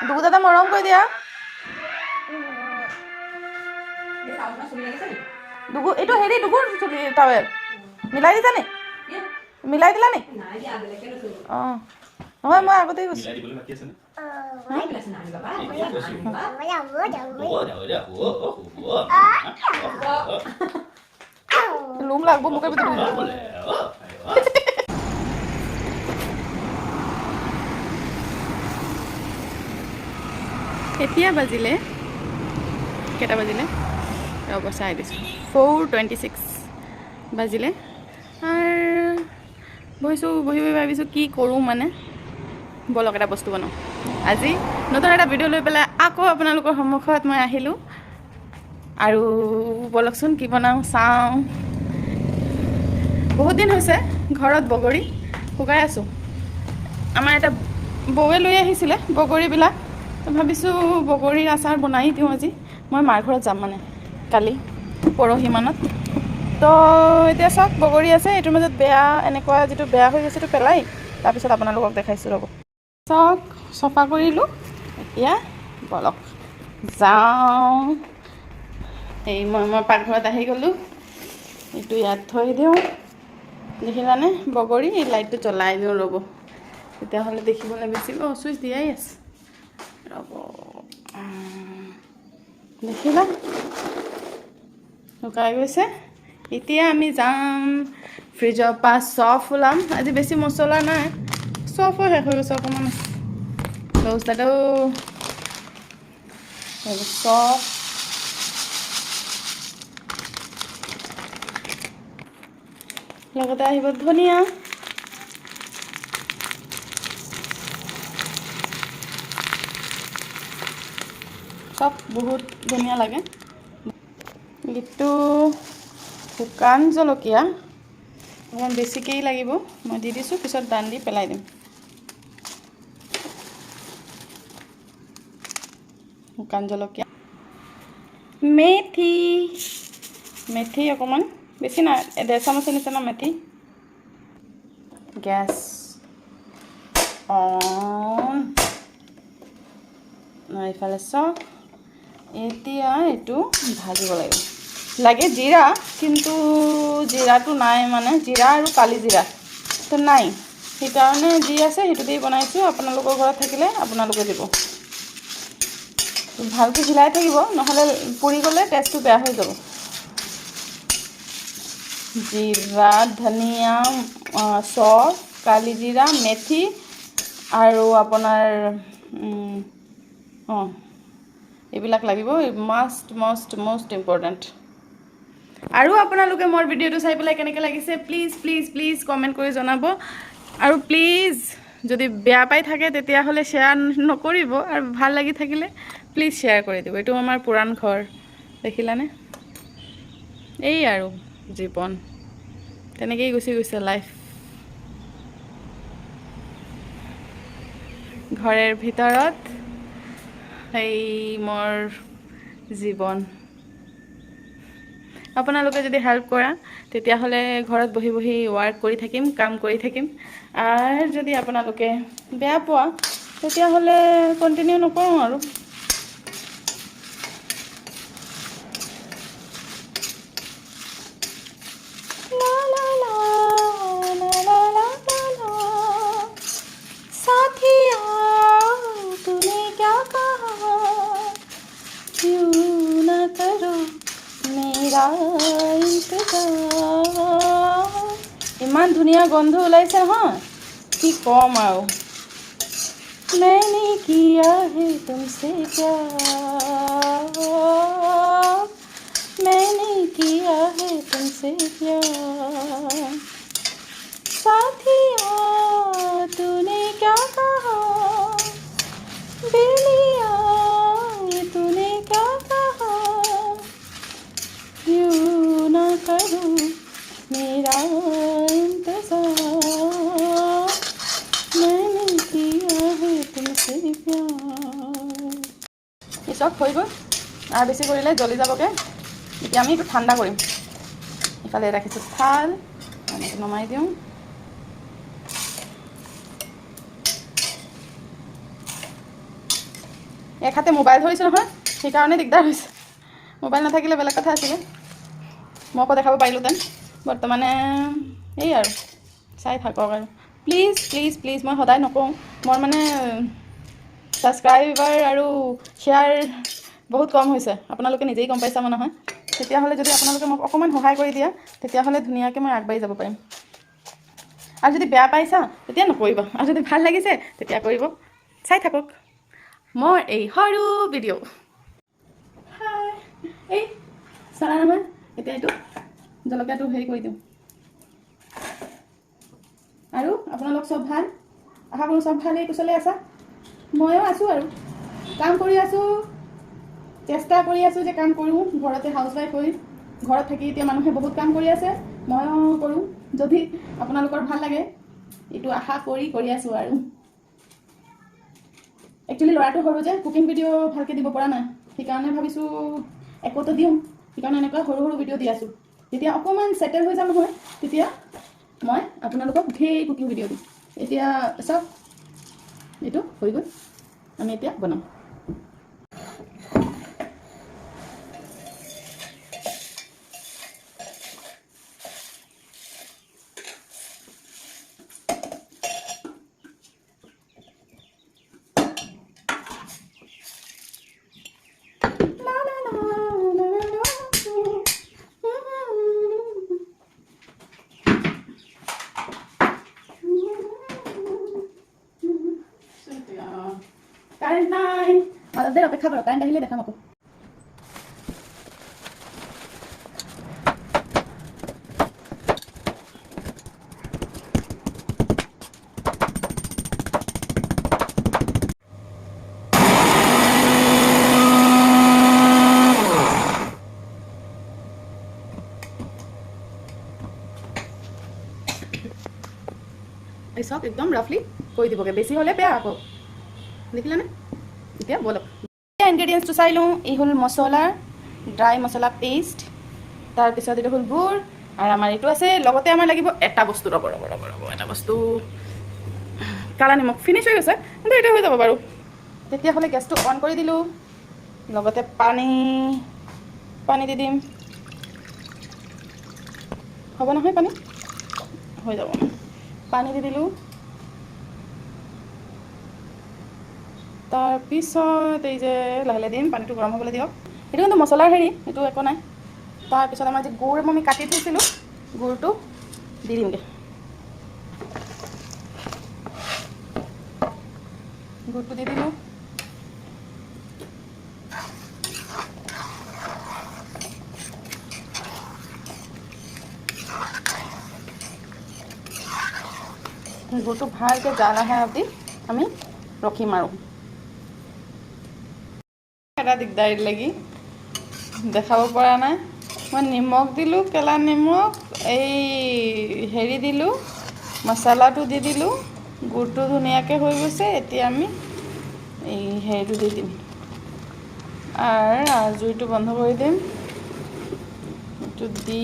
দুগু দাদা মৰম কৰি দিয়া দুগু এইটো হেৰি দুগুৰ চুলি টাৱেল মিলাই দিছা নি মিলাই দিলা নি অঁ নহয় মই আগতেই কৈছোঁ লুম লাগব মোকে ভিতৰত এতিয়া বাজিলে কেইটা বাজিলে ৰ'ব চাই দিছোঁ 4:26 বাজিলে আৰু বহি ভাবিছোঁ কি কৰোঁ মানে বলক এটা বস্তু বনাওঁ আজি নতুন এটা ভিডিঅ' লৈ পেলাই আকৌ আপোনালোকৰ সন্মুখত মই আহিলোঁ আৰু বলকচোন কি বনাওঁ চাওঁ বহুত দিন হৈছে ঘৰত বগৰী শুকাই আছোঁ আমাৰ এটা বৌৱে লৈ আহিছিলে বগৰীবিলাক তো ভাবিছোঁ বগৰীৰ আচাৰ বনাই দিওঁ আজি মই মাৰ ঘৰত যাম মানে কালি পৰহিমানত তো এতিয়া চাওক বগৰী আছে এইটোৰ মাজত বেয়া এনেকুৱা যিটো বেয়া হৈ গৈছে সেইটো পেলাই তাৰপিছত আপোনালোকক দেখাইছোঁ ৰ'ব চাওক চফা কৰিলোঁ এতিয়া বলক যাওঁ এই মই পাকঘৰত আহি গ'লোঁ এইটো ইয়াত থৈ দিওঁ দেখিলানে বগৰী এই লাইটটো জ্বলাই দিওঁ ৰ'ব তেতিয়াহ'লে দেখিবলৈ বেছি চুইচ দিয়াই আছে ৰ'ব দেখিলা শুকাই গৈছে এতিয়া আমি যাম ফ্ৰিজৰ পৰা চফ ওলাম আজি বেছি মছলা নাই চফো শেষ হৈ গৈছে অকণমান দৌচ দাদৌ চফ লগতে আহিব ধনিয়া চব বহুত ধুনীয়া লাগে এইটো শুকান জলকীয়া অকণমান বেছিকেই লাগিব মই দি দিছোঁ পিছত দান দি পেলাই দিম শুকান জলকীয়া মেথি অকণমান বেছি নাই 1.5 চামুচৰ নিচিনা মেথি গেছ অন এইফালে চাওক এতিয়া এইটো ভাজিব লাগে জিৰা কিন্তু জিৰাটো নাই মানে জিৰা আৰু কালি জিৰা তো নাই সেইকাৰণে যি আছে সেইটো দি বনাইছোঁ আপোনালোকৰ ঘৰত থাকিলে আপোনালোকে দিব ভালকৈ হিলাই থাকিব নহ'লে পুৰি গ'লে টেষ্টটো বেয়া হৈ যাব জিৰা ধনিয়া চফ কালি জিৰা মেথি আৰু আপোনাৰ এইবিলাক লাগিব মষ্ট ইম্পৰ্টেণ্ট আৰু আপোনালোকে মোৰ ভিডিঅ'টো চাই পেলাই কেনেকৈ লাগিছে প্লিজ কমেণ্ট কৰি জনাব আৰু প্লিজ যদি বেয়া পাই থাকে তেতিয়াহ'লে শ্বেয়াৰ নকৰিব আৰু ভাল লাগি থাকিলে প্লিজ শ্বেয়াৰ কৰি দিব এইটো আমাৰ পুৰাণ ঘৰ দেখিলানে এই আৰু জীৱন তেনেকেই গুচি গৈছে লাইফ ঘৰৰ ভিতৰত এই মোৰ জীৱন আপোনালোকে যদি হেল্প কৰা তেতিয়াহ'লে ঘৰত বহি ৱাৰ্ক কৰি থাকিম কাম কৰি থাকিম আৰু যদি আপোনালোকে বেয়া পোৱা তেতিয়াহ'লে কণ্টিনিউ নকৰোঁ আৰু ইমান ধুনীয়া গন্ধ ওলাইছে নহয় কি কম আৰু मैंने किया है तुमसे प्यार मैंने किया है तुमसे प्यार साथिया तूने क्या कहा बेलिया तूने क्या कहा यूं ना करूं मेरा इंतजार मैंने किया है तुमसे प्यार ये सब হৈ গ'ল আৰু বেছি কৰিলে জ্বলি যাবগে এতিয়া আমি এইটো ঠাণ্ডা কৰিম ইফালে ৰাখিছোঁ থাল আমি নমাই দিওঁ এক হাতে মোবাইল ধৰিছোঁ নহয়, সেইকাৰণে দিগদাৰ হৈছে। মোবাইল নাথাকিলে বেলেগ কথা আছিলে, মই আকৌ দেখাব পাৰিলোঁহেঁতেন। বৰ্তমানে এই আৰু চাই থাকক আৰু প্লিজ প্লিজ প্লিজ। মই সদায় নকওঁ, মই মানে ছাবস্ক্ৰাইবাৰ আৰু শ্বেয়াৰ বহুত কম হৈছে, আপোনালোকে নিজেই গম পাইছে নহয়। তেতিয়াহ'লে যদি আপোনালোকে মোক অকণমান সহায় কৰি দিয়ে, তেতিয়াহ'লে ধুনীয়াকৈ মই আগবাঢ়ি যাব পাৰিম। আৰু যদি বেয়া পাইছা তেতিয়া নকৰিব, আৰু যদি ভাল লাগিছে তেতিয়া কৰিব। চাই থাকক মোৰ এই সৰু ভিডিঅ'। এই চালা নহয়, এতিয়া এইটো জলকীয়াটো হেৰি কৰি দিওঁ। আৰু আপোনালোক চব ভাল? আশা কৰোঁ চব ভালেই কুশলে আছা। ময়ো আছোঁ আৰু কাম কৰি আছোঁ, চেষ্টা কৰি আছোঁ যে কাম কৰোঁ। ঘৰতে হাউচৱাইফ হৈ ঘৰত থাকি এতিয়া মানুহে বহুত কাম কৰি আছে, ময়ো কৰোঁ। যদি আপোনালোকৰ ভাল লাগে এইটো আশা কৰি আছোঁ। আৰু একচুৱেলি ল'ৰাটো সৰু যে কুকিং ভিডিঅ' ভালকৈ দিব পৰা নাই, সেইকাৰণে ভাবিছোঁ একোতো দিওঁ, সেইকাৰণে এনেকুৱা সৰু সৰু ভিডিঅ' দি আছোঁ। যেতিয়া অকণমান ছেটেল হৈ যাম নহয়, তেতিয়া মই আপোনালোকক ঢেৰ কুকিং ভিডিঅ' দিম। এতিয়া চাওক এইটো হৈ গ'ল, আমি এতিয়া বনাম। কাৰেণ্ট নাই, অলপ দেৰি অপেক্ষা কৰক, কাৰেণ্ট আহিলে দেখাম আকৌ। এই চব একদম ৰাফলি কৰি দিবগৈ, বেছি হ'লে বেয়া আকৌ, দেখিলেনে? এতিয়া বলক ইনগ্ৰেডিয়েণ্টছটো চাই লওঁ। এই হ'ল মছলা, ড্ৰাই মছলা পেষ্ট, তাৰপিছত এইটো হ'ল গুড়, আৰু আমাৰ এইটো আছে। লগতে আমাৰ লাগিব এটা বস্তু, ৰ'ব এটা বস্তু, কালা নিমখ। ফিনিছ হৈ গৈছে কিন্তু এইটো হৈ যাব বাৰু। তেতিয়াহ'লে গেছটো অন কৰি দিলোঁ, লগতে পানী দি দিম। হ'ব নহয় পানী? হৈ যাব। পানী দি দিলোঁ, তাৰপিছত এই যে লাহে লাহে দিম, পানীটো গৰম হ'বলৈ দিয়ক। এইটো কিন্তু মছলাৰ হেৰি, এইটো একো নাই। তাৰপিছত আমাৰ যে গুড় আমি কাটি থৈছিলোঁ, গুড়টো দি দিমগৈ। গুড়টো দি দিলোঁ, গুড়টো ভালকৈ জাল আহে অবধি আমি ৰখিম। আৰু এটা দিগদাৰী লাগি দেখাব পৰা নাই, মই নিমখ দিলোঁ, কেলা নিমখ, এই হেৰি দিলোঁ, মছলাটো দি দিলোঁ, গুড়টো ধুনীয়াকৈ হৈ গৈছে। এতিয়া আমি এই হেৰিটো দি দিম, আৰু জুইটো বন্ধ কৰি দিম। এইটো দি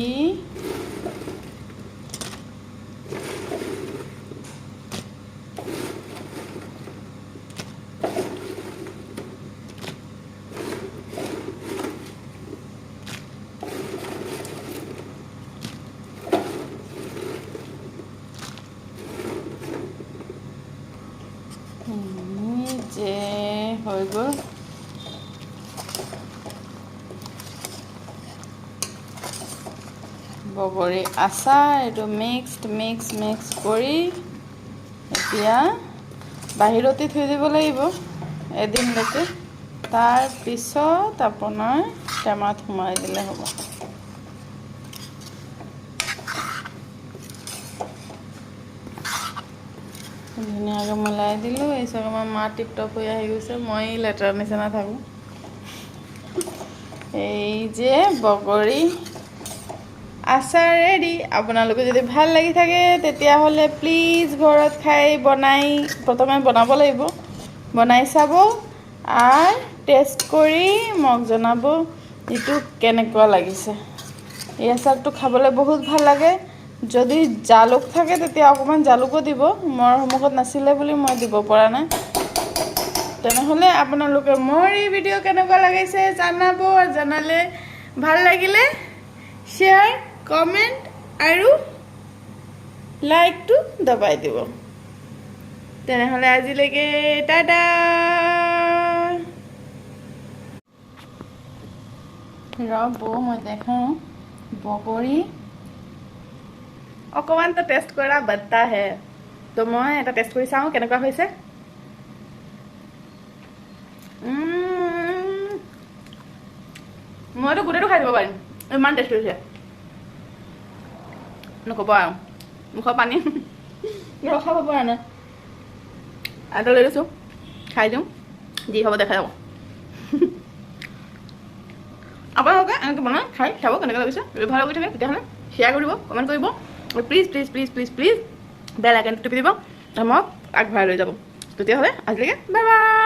যে হৈ গ'ল। বগৰী আচাৰ, এইটো মিক্স কৰি এতিয়া বাহিৰতে থৈ দিব লাগিব এদিনলৈকে। তাৰপিছত আপোনাৰ টেমাত সোমাই দিলে হ'ব। ধুনীয়াকৈ মিলাই দিলোঁ। এই চাওক আমাৰ মা টিপটপ হৈ আহি গৈছে, মই লেতেৰা নিচিনা থাকোঁ। এই যে বগৰী আচাৰ ৰেডি। আপোনালোকে যদি ভাল লাগি থাকে তেতিয়াহ'লে প্লিজ ঘৰত প্ৰথমে বনাব লাগিব, বনাই চাব আৰু টেষ্ট কৰি মোক জনাব এইটো কেনেকুৱা লাগিছে। এই আচাৰটো খাবলৈ বহুত ভাল লাগে। যদি জালুক থাকে তেতিয়া অকণমান জালুকো দিব, মোৰ সন্মুখত নাছিলে বুলি মই দিব পৰা নাই। তেনেহ'লে আপোনালোকে মোৰ এই ভিডিঅ' কেনেকুৱা লাগিছে জনাব, আৰু জনালে ভাল লাগিলে শ্বেয়াৰ, কমেণ্ট আৰু লাইকটো দবাই দিব। তেনেহ'লে আজিলৈকে টাটা। ৰ'ব মই দেখাওঁ বগৰী অকণমানতো টেষ্ট কৰা বাত্তা হে, তো মই এটা টেষ্ট কৰি চাওঁ কেনেকুৱা হৈছে। মইতো গোটেইটো খাই দিব পাৰিম, ইমান টেষ্ট হৈছে, নক'ব আৰু মুখৰ পানী ৰখাব পৰা নাই। এটা লৈ লৈছোঁ, খাই দিওঁ, যি হ'ব দেখা যাব। আপোনালোকে এনেকৈ বনাই খাই চাব কেনেকৈ লাগিছে। যদি ভাল লাগি থাকে তেতিয়াহ'লে শ্বেয়াৰ কৰিব, কমেণ্ট কৰিব, আৰু please please please please please bell আইকনটো টিপি দিব, মোক আগবঢ়াই লৈ যাব। তেতিয়াহ'লে আজিলৈকে বাই বাই।